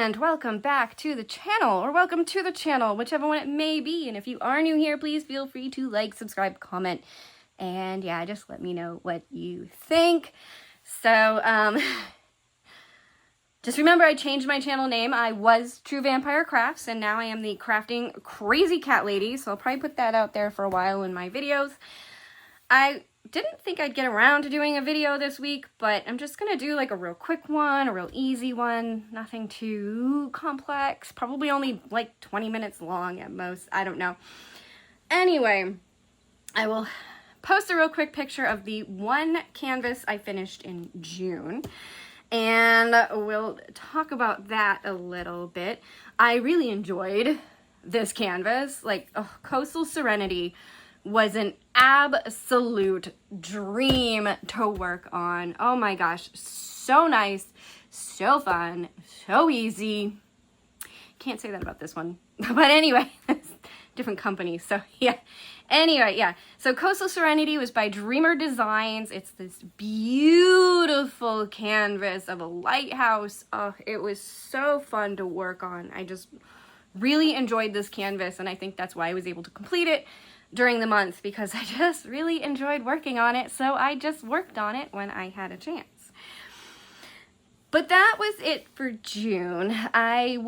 and welcome back to the channel, or welcome to the channel, whichever one it may be. And if you are new here, please feel free to like, subscribe, comment, and yeah, just let me know what you think. So, just remember I changed my channel name. I was TruVampire Crafts, and now I am the Crafting Crazy Cat Lady, so I'll probably put that out there for a while in my videos. I didn't think I'd get around to doing a video this week, but I'm just gonna do like a real quick one, a real easy one, nothing too complex, probably only like 20 minutes long at most, I don't know. Anyway, I will post a real quick picture of the one canvas I finished in June, and we'll talk about that a little bit. I really enjoyed this canvas, like Coastal Serenity was an absolute dream to work on. Oh my gosh, so nice, so fun, so easy. Can't say that about this one, but anyway, different company, so yeah. Anyway, yeah, so Coastal Serenity was by Dreamer Designs. It's this beautiful canvas of a lighthouse. Oh, it was so fun to work on. I just really enjoyed this canvas, and I think that's why I was able to complete it during the month, because I just really enjoyed working on it, so I just worked on it when I had a chance. But that was it for June. I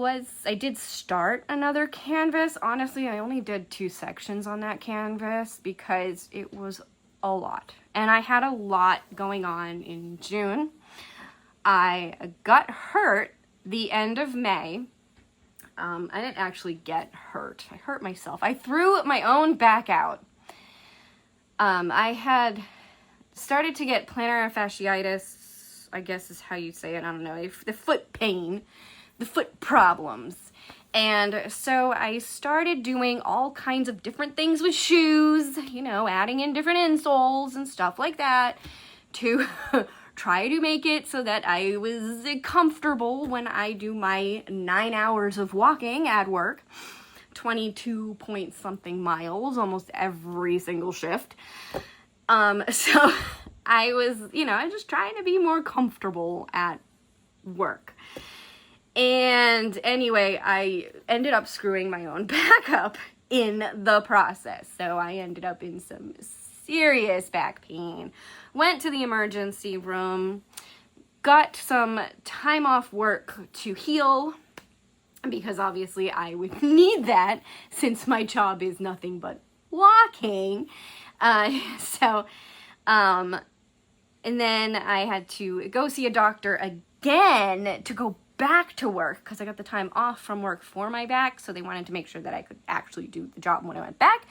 did start another canvas. Honestly, I only did 2 sections on that canvas because it was a lot. And I had a lot going on in June. I got hurt the end of May. I didn't actually get hurt. I hurt myself. I threw my own back out. I had started to get plantar fasciitis, I guess is how you say it. I don't know. The foot pain, the foot problems. And so I started doing all kinds of different things with shoes, you know, adding in different insoles and stuff like that to try to make it so that I was comfortable when I do my 9 hours of walking at work, 22 point something miles, almost every single shift. So I was, you know, I was just trying to be more comfortable at work. And anyway, I ended up screwing my own back up in the process. So I ended up in some serious back pain. Went to the emergency room, got some time off work to heal, because obviously I would need that since my job is nothing but walking. And then I had to go see a doctor again to go back to work because I got the time off from work for my back, so they wanted to make sure that I could actually do the job when I went back.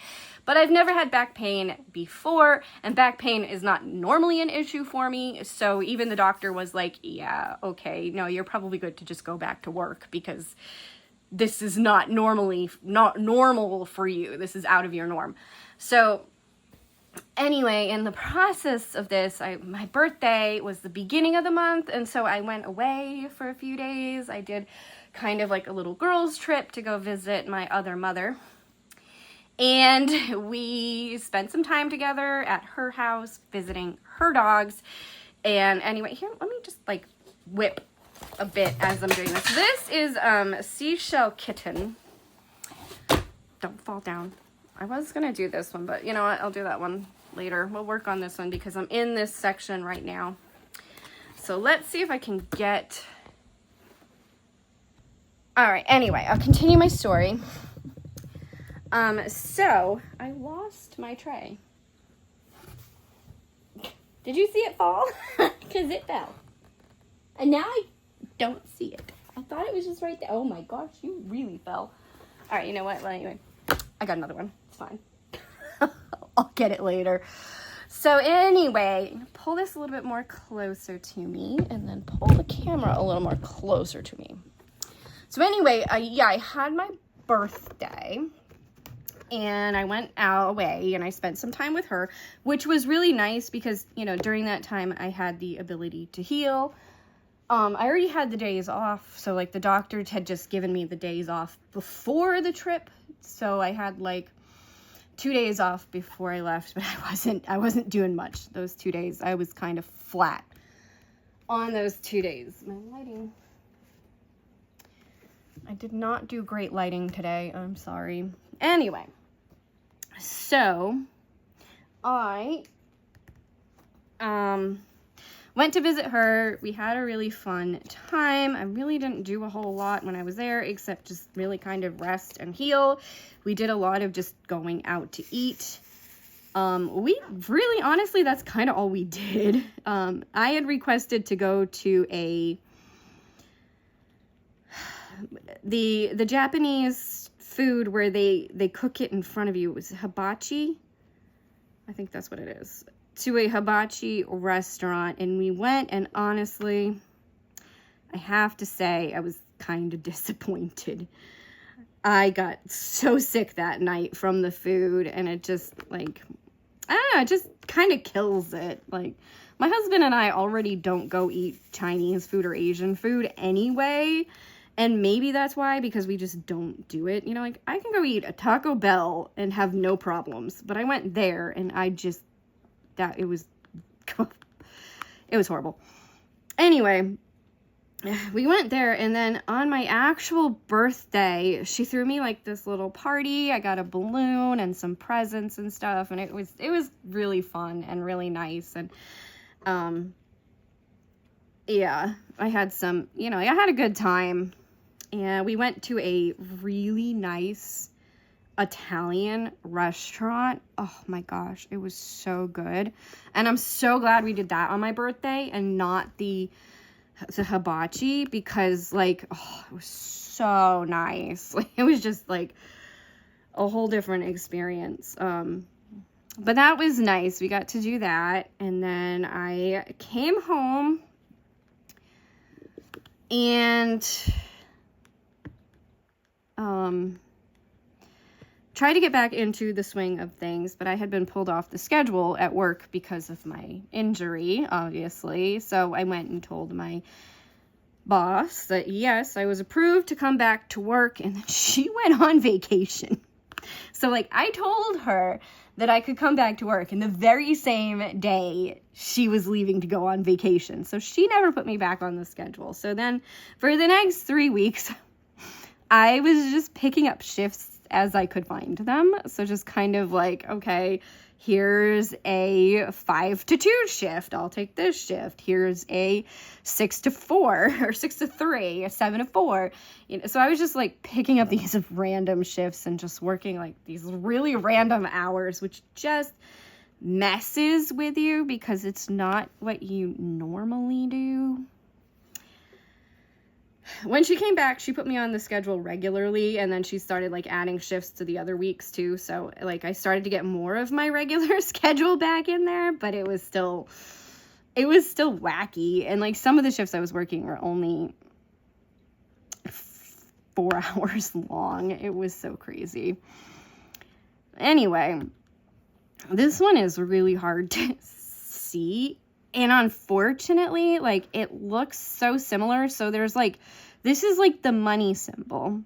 But I've never had back pain before, and back pain is not normally an issue for me, so even the doctor was like, yeah, okay, no, you're probably good to just go back to work because this is not normal for you. This is out of your norm. So anyway, in the process of this, my birthday was the beginning of the month, and so I went away for a few days. I did kind of like a little girls' trip to go visit my other mother. And we spent some time together at her house, visiting her dogs. And anyway, here, let me just like whip a bit as I'm doing this. This is Seashell Kitten. Don't fall down. I was gonna do this one, but you know what? I'll do that one later. We'll work on this one because I'm in this section right now. So let's see if I can get... All right, anyway, I'll continue my story. So I lost my tray. Did you see it fall? Because it fell. And now I don't see it. I thought it was just right there. Oh my gosh, you really fell. All right, you know what? Well, anyway, I got another one. It's fine. I'll get it later. So anyway, pull this a little bit more closer to me, and then pull the camera a little more closer to me. So anyway, I had my birthday, and I went away, and I spent some time with her, which was really nice because, you know, during that time, I had the ability to heal. I already had the days off, so, like, the doctor had just given me the days off before the trip, so I had, like, 2 days off before I left, but I wasn't doing much those 2 days. I was kind of flat on those 2 days. My lighting I did not do great lighting today. I'm sorry. Anyway, so I went to visit her. We had a really fun time. I really didn't do a whole lot when I was there, except just really kind of rest and heal. We did a lot of just going out to eat. We really, honestly, that's kind of all we did. I had requested to go to the Japanese food where they cook it in front of you. It was hibachi. I think that's what it is. To a hibachi restaurant, and we went, and honestly, I have to say I was kind of disappointed. I got so sick that night from the food, and it just, like, I don't know, it just kind of kills it. Like, my husband and I already don't go eat Chinese food or Asian food anyway, and maybe that's why, because we just don't do it. You know, like, I can go eat a Taco Bell and have no problems, but I went there, and it was horrible. Anyway, we went there, and then on my actual birthday, she threw me like this little party. I got a balloon and some presents and stuff, and it was really fun and really nice. And yeah, I had I had a good time. And we went to a really nice Italian restaurant. Oh my gosh, it was so good. And I'm so glad we did that on my birthday and not the hibachi, because like, oh, it was so nice. Like, it was just like a whole different experience. But that was nice. We got to do that, and then I came home and tried to get back into the swing of things, but I had been pulled off the schedule at work because of my injury, obviously. So I went and told my boss that yes, I was approved to come back to work, and then she went on vacation. So like, I told her that I could come back to work, and the very same day she was leaving to go on vacation. So she never put me back on the schedule. So then for the next 3 weeks, I was just picking up shifts as I could find them. So just kind of like, okay, here's a 5 to 2 shift. I'll take this shift. Here's a 6 to 4 or 6 to 3, a 7 to 4. So I was just like picking up these random shifts and just working like these really random hours, which just messes with you because it's not what you normally do. When she came back, she put me on the schedule regularly, and then she started like adding shifts to the other weeks too. So like, I started to get more of my regular schedule back in there, but it was still wacky. And like, some of the shifts I was working were only 4 hours long. It was so crazy. Anyway, this one is really hard to see. And unfortunately, like, it looks so similar. So there's like, this is like the money symbol.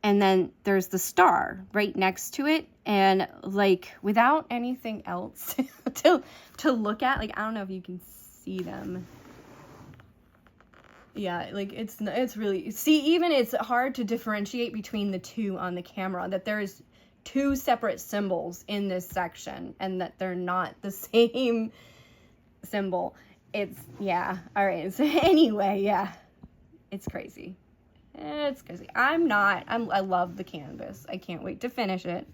And then there's the star right next to it. And like, without anything else to look at, like, I don't know if you can see them. Yeah, like, it's really, see, even it's hard to differentiate between the two on the camera, that there's 2 separate symbols in this section and that they're not the same symbol. It's, yeah, all right. So anyway, yeah, it's crazy. It's crazy. I love the canvas. I can't wait to finish it.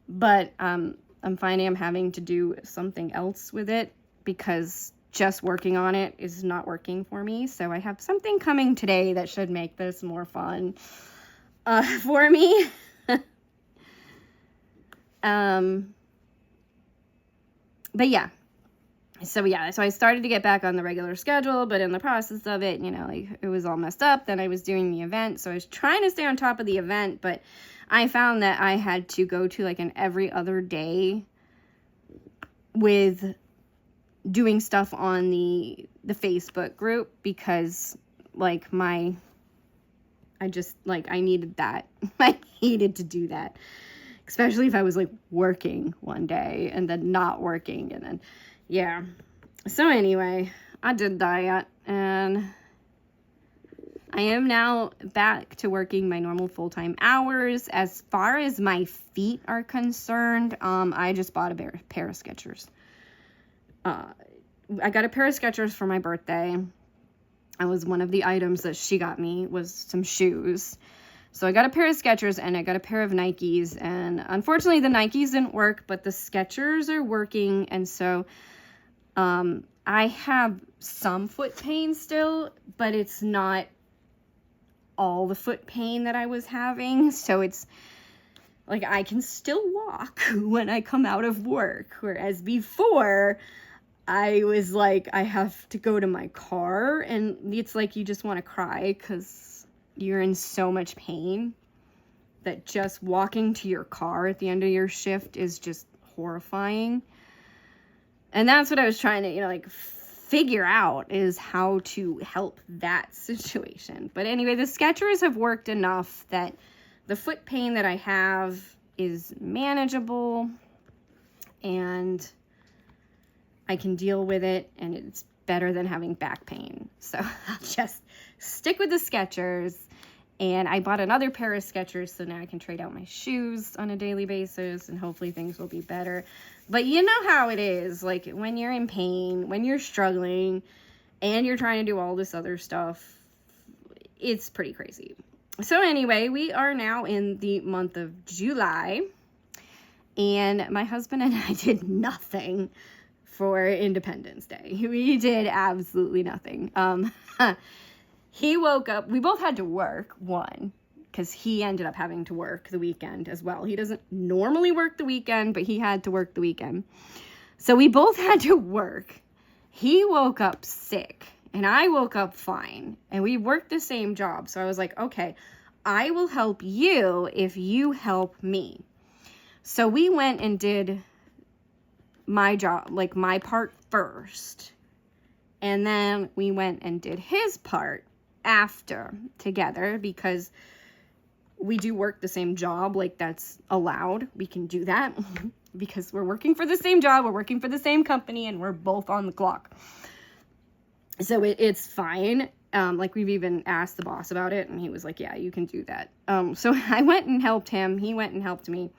But I'm finding I'm having to do something else with it because just working on it is not working for me. So I have something coming today that should make this more fun for me. But yeah. So I started to get back on the regular schedule, but in the process of it, like, it was all messed up. Then I was doing the event, so I was trying to stay on top of the event, but I found that I had to go to like an every other day with doing stuff on the Facebook group because like I needed that. I needed to do that, especially if I was like working one day and then not working, and then yeah. So anyway, I did that, and I am now back to working my normal full-time hours. As far as my feet are concerned, I just bought a pair of Skechers. I got a pair of Skechers for my birthday. That was one of the items that she got me, was some shoes. So I got a pair of Skechers and I got a pair of Nikes, and unfortunately the Nikes didn't work, but the Skechers are working. And so I have some foot pain still, but it's not all the foot pain that I was having. So it's like I can still walk when I come out of work, whereas before I was like, I have to go to my car and it's like you just want to cry because you're in so much pain that just walking to your car at the end of your shift is just horrifying. And that's what I was trying to, like figure out, is how to help that situation. But anyway, the Skechers have worked enough that the foot pain that I have is manageable and I can deal with it, and it's better than having back pain. So I'll just stick with the Skechers. And I bought another pair of Skechers, so now I can trade out my shoes on a daily basis, and hopefully things will be better. But you know how it is, like when you're in pain, when you're struggling, and you're trying to do all this other stuff, it's pretty crazy. So anyway, we are now in the month of July, and my husband and I did nothing for Independence Day. We did absolutely nothing. He woke up, we both had to work, because he ended up having to work the weekend as well. He doesn't normally work the weekend, but he had to work the weekend. So we both had to work. He woke up sick, and I woke up fine, and we worked the same job. So I was like, okay, I will help you if you help me. So we went and did my job, like my part first, and then we went and did his part after together, because we do work the same job. Like, that's allowed. We can do that because we're working for the same job, we're working for the same company, and we're both on the clock. So it's fine. Like, we've even asked the boss about it, and he was like, yeah, you can do that. So I went and helped him. He went and helped me.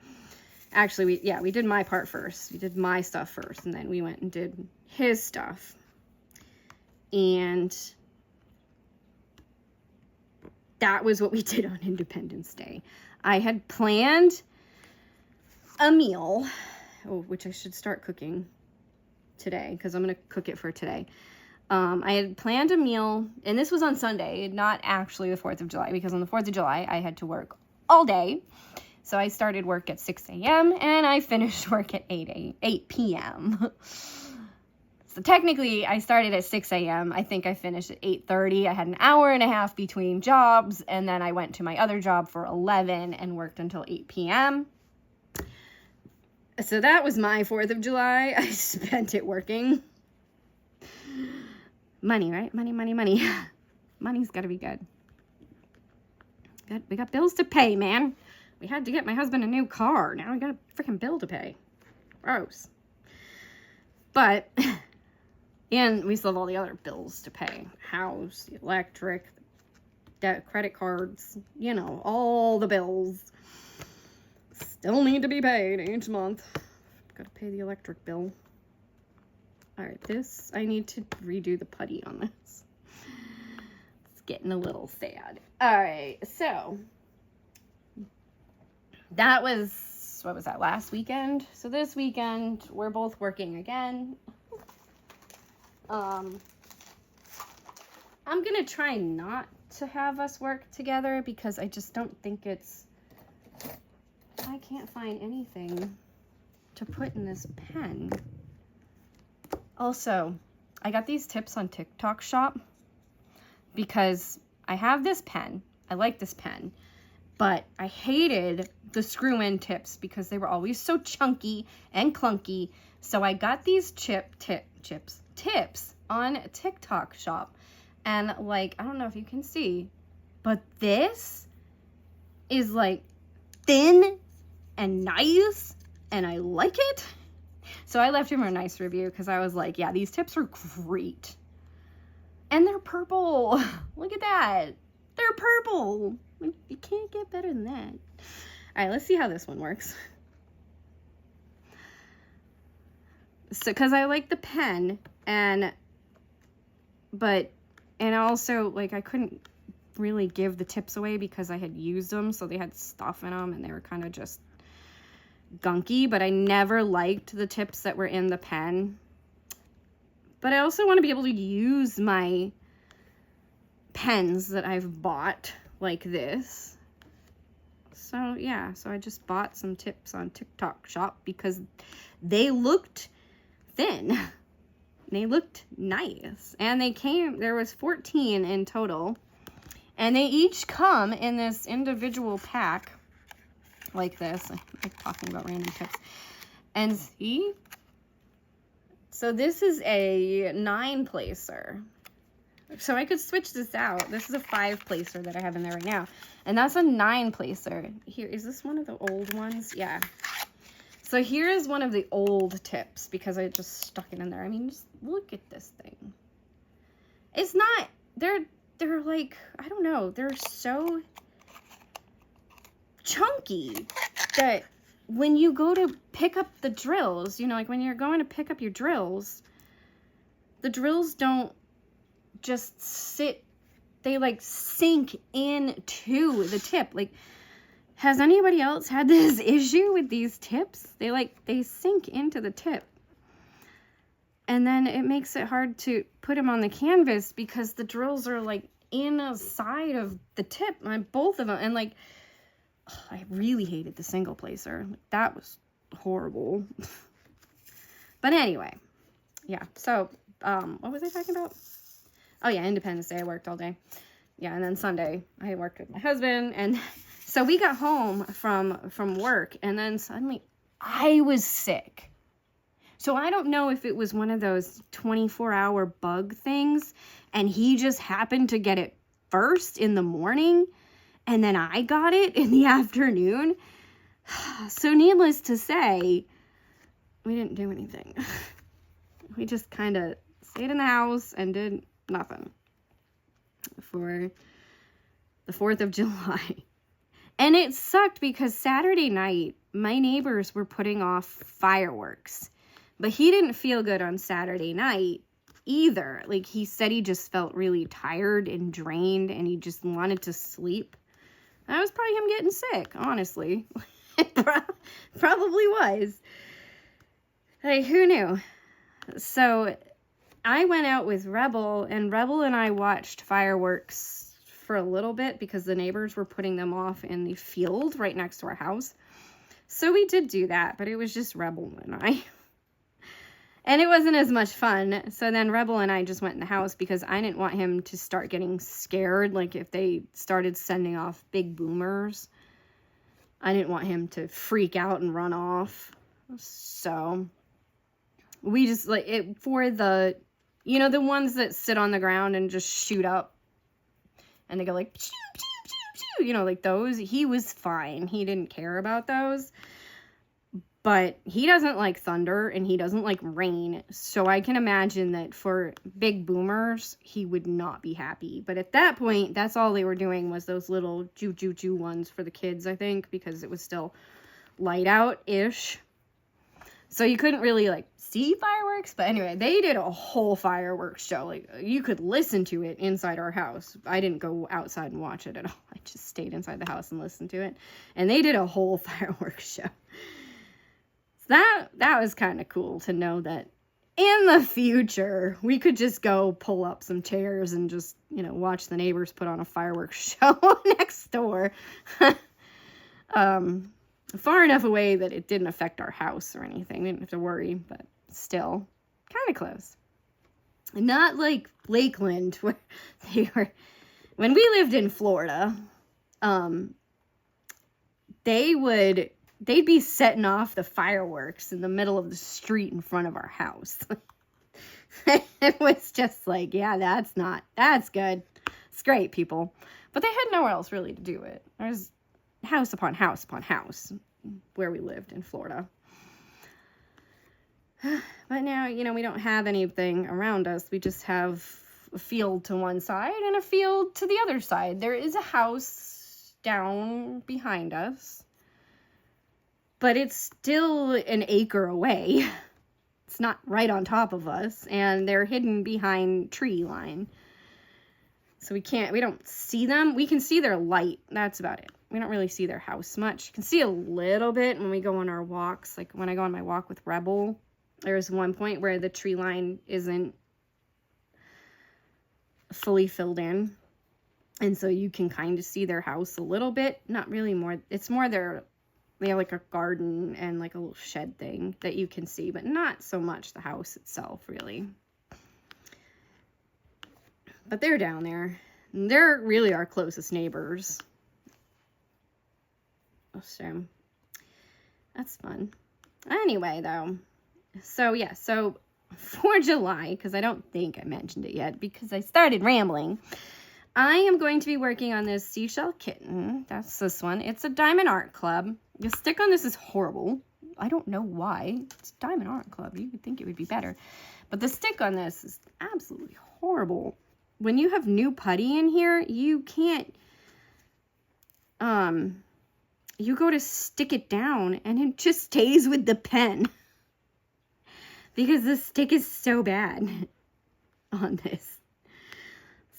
Actually, we did my part first. We did my stuff first, and then we went and did his stuff. And that was what we did on Independence Day. I had planned a meal, which I should start cooking today, because I'm going to cook it for today. I had planned a meal, and this was on Sunday, not actually the 4th of July, because on the 4th of July, I had to work all day. So I started work at 6 a.m. and I finished work at 8 p.m. So technically, I started at 6 a.m. I think I finished at 8:30. I had an hour and a half between jobs, and then I went to my other job for 11 and worked until 8 p.m. So that was my 4th of July. I spent it working. Money, right? Money, money, money. Money's got to be good. We got bills to pay, man. We had to get my husband a new car. Now I got a freaking bill to pay. Gross. But, and we still have all the other bills to pay. House, electric, debt, credit cards, all the bills still need to be paid each month. Gotta pay the electric bill. Alright, I need to redo the putty on this. It's getting a little sad. Alright, so that was, what was that, last weekend? So this weekend, we're both working again. I'm going to try not to have us work together, because I just don't think I can't find anything to put in this pen. Also, I got these tips on TikTok Shop because I have this pen. I like this pen. But I hated the screw-in tips because they were always so chunky and clunky. So I got these tips on TikTok Shop. And like, I don't know if you can see, but this is like thin and nice, and I like it. So I left him a nice review because I was like, yeah, these tips are great. And they're purple. Look at that. They're purple. You can't get better than that. All right, let's see how this one works. So, because I like the pen, and also, like, I couldn't really give the tips away because I had used them, so they had stuff in them, and they were kind of just gunky, but I never liked the tips that were in the pen. But I also want to be able to use my pens that I've bought like this. So yeah, so I just bought some tips on TikTok Shop because they looked thin. They looked nice. And there was 14 in total. And they each come in this individual pack like this. I'm like talking about random tips. And see? So this is a 9-placer. So I could switch this out. This is a 5-placer that I have in there right now. And that's a 9-placer. Here, is this one of the old ones? Yeah. So here is one of the old tips because I just stuck it in there. I mean, just look at this thing. It's not, they're like, I don't know, they're so chunky that when you go to pick up the drills, you know, like when you're going to pick up your drills, the drills don't just sit, they like sink into the tip. Like, has anybody else had this issue with these tips? They sink into the tip. And then it makes it hard to put them on the canvas because the drills are like inside of the tip, and both of them. And like, I really hated the single placer. That was horrible. But anyway, yeah. So, what was I talking about? Oh yeah, Independence Day. I worked all day. Yeah, and then Sunday I worked with my husband, and so we got home from work, and then suddenly I was sick. So I don't know if it was one of those 24-hour bug things, and he just happened to get it first in the morning, and then I got it in the afternoon. So needless to say, we didn't do anything. We just kind of stayed in the house and did nothing for the 4th of July. And it sucked because Saturday night, my neighbors were putting off fireworks. But he didn't feel good on Saturday night either. Like, he said he just felt really tired and drained and he just wanted to sleep. That was probably him getting sick, honestly. It probably was. Like, who knew? So I went out with Rebel, and Rebel and I watched fireworks for a little bit because the neighbors were putting them off in the field right next to our house. So we did do that, but it was just Rebel and I. And it wasn't as much fun. So then Rebel and I just went in the house because I didn't want him to start getting scared. Like, if they started sending off big boomers, I didn't want him to freak out and run off. So we just, like, it for the, you know, the ones that sit on the ground and just shoot up. And they go like, pew, pew, pew, pew, you know, like those. He was fine. He didn't care about those. But he doesn't like thunder and he doesn't like rain. So I can imagine that for big boomers, he would not be happy. But at that point, that's all they were doing was those little choo-choo-choo ones for the kids, I think, because it was still light out-ish. So you couldn't really like see fireworks. But anyway, they did a whole fireworks show. Like, you could listen to it inside our house. I didn't go outside and watch it at all. I just stayed inside the house and listened to it. And they did a whole fireworks show. That was kind of cool to know that in the future, we could just go pull up some chairs and just, you know, watch the neighbors put on a fireworks show next door. Far enough away that it didn't affect our house or anything. We didn't have to worry, but still kind of close. Not like Lakeland, where they were, when we lived in Florida, they'd be setting off the fireworks in the middle of the street in front of our house. It was just like, yeah, that's good. It's great, people. But they had nowhere else really to do it. There's house upon house upon house where we lived in Florida. But now, you know, we don't have anything around us. We just have a field to one side and a field to the other side. There is a house down behind us, but it's still an acre away. It's not right on top of us, and they're hidden behind tree line. So we don't see them. We can see their light. That's about it. We don't really see their house much. You can see a little bit when we go on our walks. Like when I go on my walk with Rebel, there's one point where the tree line isn't fully filled in. And so you can kind of see their house a little bit. Not really more. It's more they have like a garden and like a little shed thing that you can see, but not so much the house itself, really. But they're down there. And they're really our closest neighbors. So that's fun. Anyway, though. So, yeah. So for July, because I don't think I mentioned it yet because I started rambling, I am going to be working on this seashell kitten. That's this one. It's a Diamond Art Club. The stick on this is horrible. I don't know why. It's Diamond Art Club. You would think it would be better. But the stick on this is absolutely horrible. When you have new putty in here, you can't, you go to stick it down and it just stays with the pen. Because the stick is so bad on this.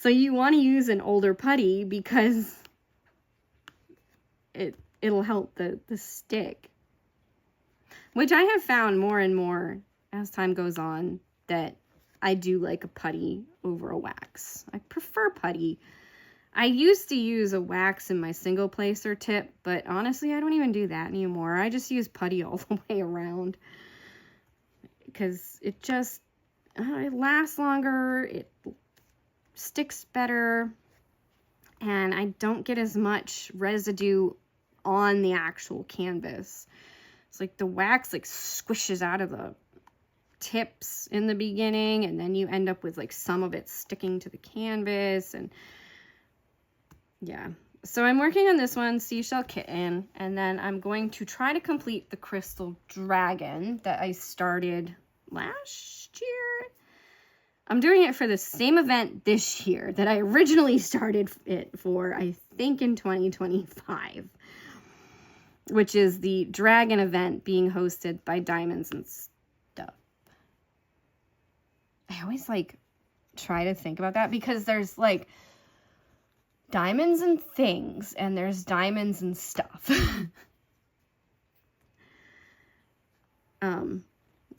So you want to use an older putty because it'll help the stick. Which I have found more and more as time goes on that I do like a putty over a wax. I prefer putty. I used to use a wax in my single placer tip, but honestly, I don't even do that anymore. I just use putty all the way around. Because it just, it lasts longer, it sticks better, and I don't get as much residue on the actual canvas. It's like the wax like squishes out of the tips in the beginning, and then you end up with like some of it sticking to the canvas. And yeah, so I'm working on this one, Seashell Kitten, and then I'm going to try to complete the Crystal Dragon that I started last year. I'm doing it for the same event this year that I originally started it for, I think in 2025, which is the dragon event being hosted by Diamonds and Stuff. I always like try to think about that because there's like diamonds and things and there's diamonds and stuff.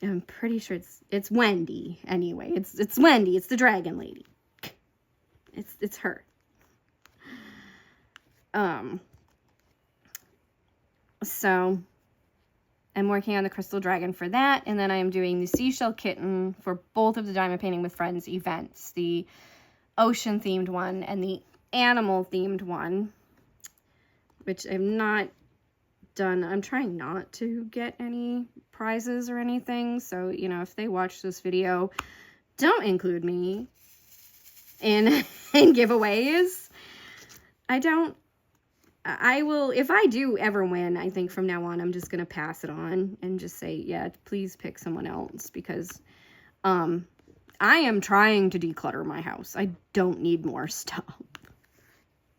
I'm pretty sure it's Wendy anyway. It's Wendy. It's the dragon lady. It's her. So I'm working on the Crystal Dragon for that, and then I am doing the Seashell Kitten for both of the Diamond Painting with Friends events, the ocean themed one and the animal themed one, which I've not done. I'm trying not to get any prizes or anything, so you know, if they watch this video, don't include me in giveaways. I will, if I do ever win, I think from now on I'm just gonna pass it on and just say, yeah, please pick someone else, because I am trying to declutter my house. I don't need more stuff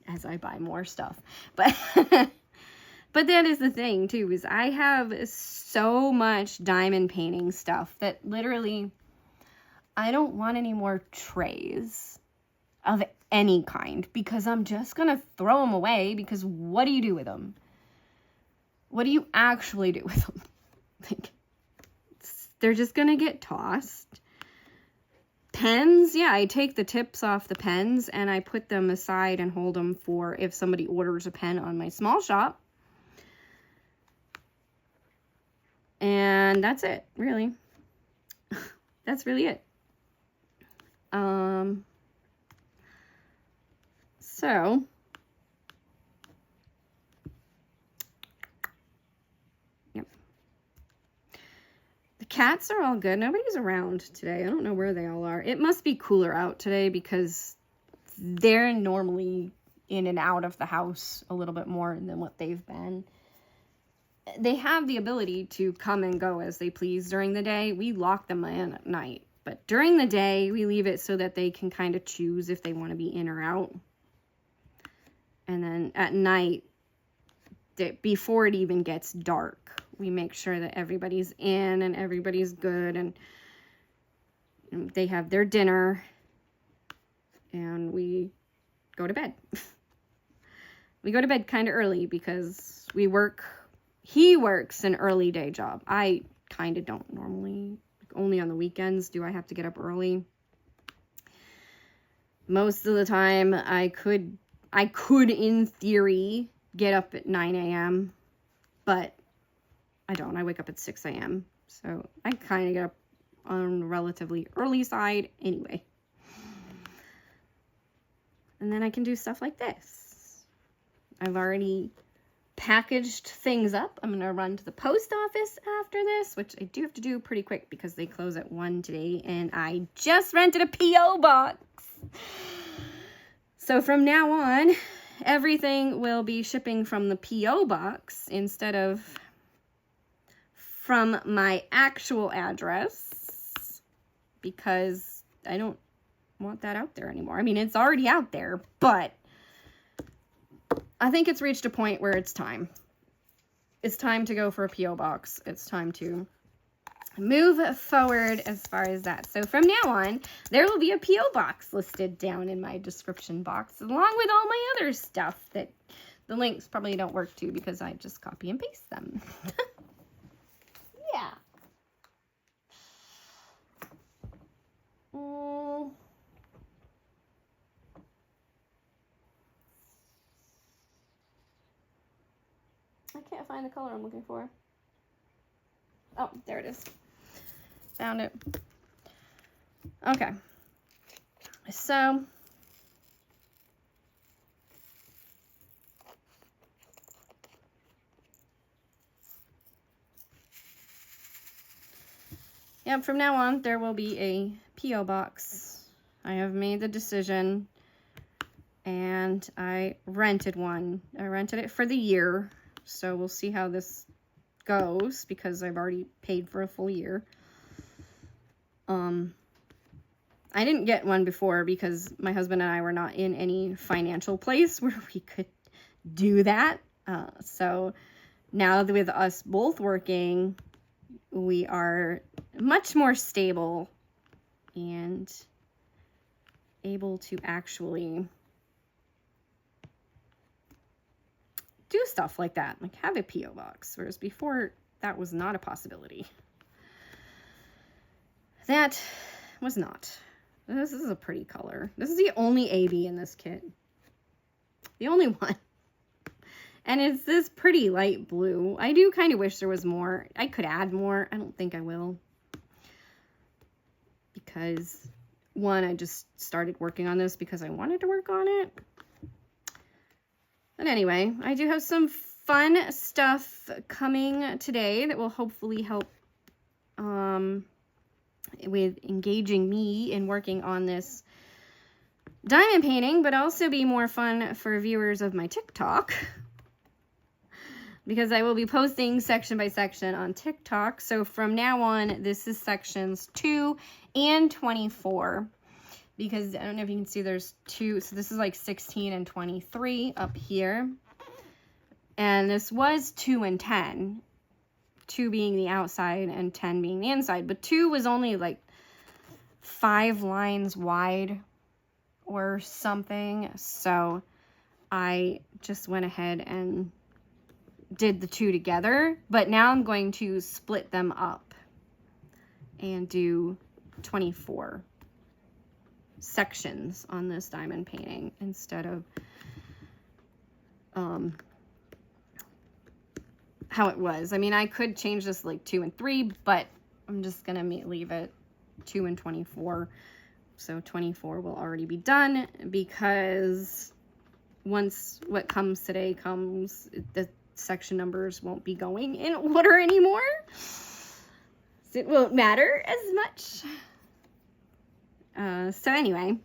as I buy more stuff, but but that is the thing too, is I have so much diamond painting stuff that literally I don't want any more trays of any kind, because I'm just gonna throw them away, because what do you do with them? What do you actually do with them? Like, they're just gonna get tossed. Pens, yeah, I take the tips off the pens and I put them aside and hold them for if somebody orders a pen on my small shop. And that's it, really. That's really it. So, yep. The cats are all good. Nobody's around today. I don't know where they all are. It must be cooler out today because they're normally in and out of the house a little bit more than what they've been. They have the ability to come and go as they please during the day. We lock them in at night, But during the day, we leave it so that they can kind of choose if they want to be in or out. And then at night, before it even gets dark, we make sure that everybody's in and everybody's good and they have their dinner and we go to bed. We go to bed kind of early because he works an early day job. I kind of don't normally. Only on the weekends do I have to get up early. Most of the time I could in theory get up at 9 a.m. but I don't. I wake up at 6 a.m. So I kind of get up on the relatively early side anyway. And then I can do stuff like this. I've already packaged things up. I'm going to run to the post office after this, which I do have to do pretty quick because they close at 1 today, and I just rented a P.O. box. So from now on, everything will be shipping from the P.O. box instead of from my actual address because I don't want that out there anymore. I mean, it's already out there, but I think it's reached a point where it's time. It's time to go for a P.O. box. It's time to move forward as far as that. So from now on, there will be a P.O. box listed down in my description box, along with all my other stuff that the links probably don't work to because I just copy and paste them. Yeah. I can't find the color I'm looking for. Oh, there it is. Found it. Okay. So yeah, from now on, there will be a P.O. box. I have made the decision, and I rented one. I rented it for the year, so we'll see how this goes, because I've already paid for a full year. I didn't get one before because my husband and I were not in any financial place where we could do that. So now with us both working, we are much more stable and able to actually do stuff like that, like have a P.O. box, whereas before that was not a possibility. That was not. This is a pretty color. This is the only AB in this kit. The only one. And it's this pretty light blue. I do kind of wish there was more. I could add more. I don't think I will. Because, one, I just started working on this because I wanted to work on it. But anyway, I do have some fun stuff coming today that will hopefully help with engaging me in working on this diamond painting, but also be more fun for viewers of my TikTok. Because I will be posting section by section on TikTok. So from now on, this is sections 2 and 24. Because I don't know if you can see, there's 2. So this is like 16 and 23 up here. And this was 2 and 10. 2 being the outside and 10 being the inside. But 2 was only like 5 lines wide or something. So I just went ahead and did the 2 together. But now I'm going to split them up and do 24 sections on this diamond painting instead of how it was. I mean, I could change this like 2 and 3, but I'm just gonna leave it 2 and 24. So 24 will already be done, because once what comes today comes, the section numbers won't be going in order anymore. So it won't matter as much. So anyway,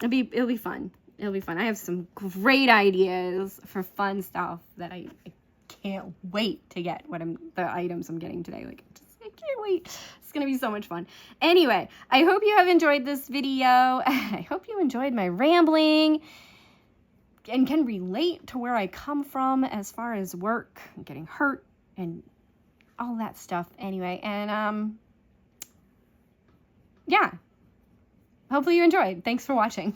it'll be fun. It'll be fun. I have some great ideas for fun stuff that I can't wait to get the items I'm getting today. Like, I can't wait. It's gonna be so much fun. Anyway, I hope you have enjoyed this video. I hope you enjoyed my rambling and can relate to where I come from as far as work and getting hurt and all that stuff. Anyway, and yeah, hopefully you enjoyed. Thanks for watching.